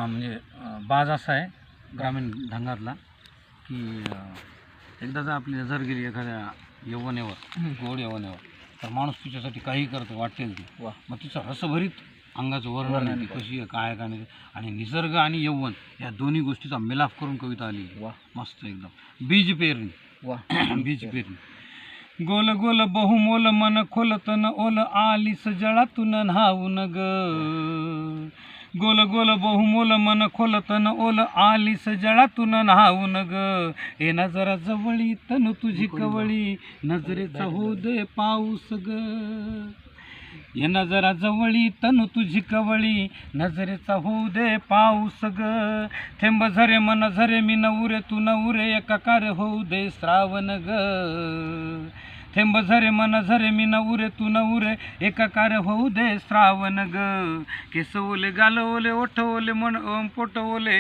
म्हणजे बाज असा आहे ग्रामीण ढंगातला की एकदा जर आपली नजर गेली एखाद्या यवनेवर, गोड यवनेवर, तर माणूस तिच्यासाठी काही करतो वाटेल ती. मग तिचं रसभरीत अंगाचं वर्णन आहे, ती कशी आहे, काय काय नाही. आणि निसर्ग आणि यौवन या दोन्ही गोष्टीचा मिलाफ करून कविता आली. मस्त एकदम. बीज पेरणी. बीज पेरणी. गोल गोल बहुमोल मन खोल तन ओल आली सजळातून न्हाऊन ग. गोल गोल बहुमोल मन खोल तन ओल आली सजळातून न्हाऊन ग. ए नजरा जवळी तनु तुझी कवळी नजरेचा होऊ दे पाऊस ग. ये नजरा जवळी तनु तुझी कवळी नजरेचा होऊ दे पाऊस ग. थेंब झरे मन झरे मी नवरे तू नवरे एकाकार होऊ दे श्रावण ग. थेंब झरे मन झरे मी नवरे तू नवरे एकाकार होऊ दे श्रावण ग. केस ओले गाल ओले ओठ ओले मन पोट ओले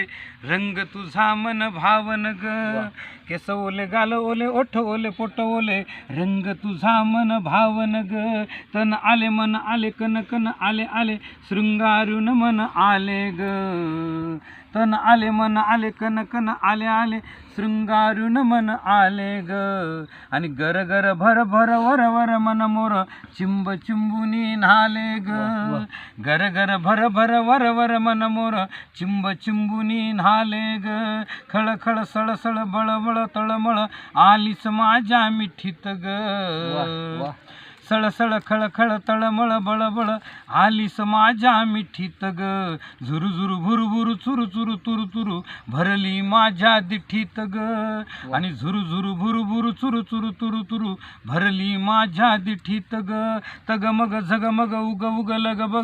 रंग तुझा मन भावन ग. केस ओले गाल ओले ओठ ओले पोट ओले रंग तुझा मन भावन ग. तन आले मन आले कन कन आले आले शृंगारून मन आले ग. तन आले मन आले कन कन आले आले शृंगारून मन आले ग. आणि गर गर भर भर वर वर मन मोर चिंब चिंबुनी न्हाले ग. गर गर भर भर वर वर मन मोर चिंब चिंबुनी न्हाले ग. खळ खळ सळ सळ बळ बळ तळमळ आलीस माझ्या मिठीत ग. सळ सळ खळ खळ तळमळ बळबळ आलीस माझ्या मिठीत ग. झुरू झुरू भुरू भुरू चुरू चुरू तुरू तुरू भरली माझ्या दिठीत ग. आणि झुरू झुरू भुरू भुरू चुरू चुरू तुरू तुरू भरली माझ्या दिठीत ग. तग मग झग मग उग उग लग बग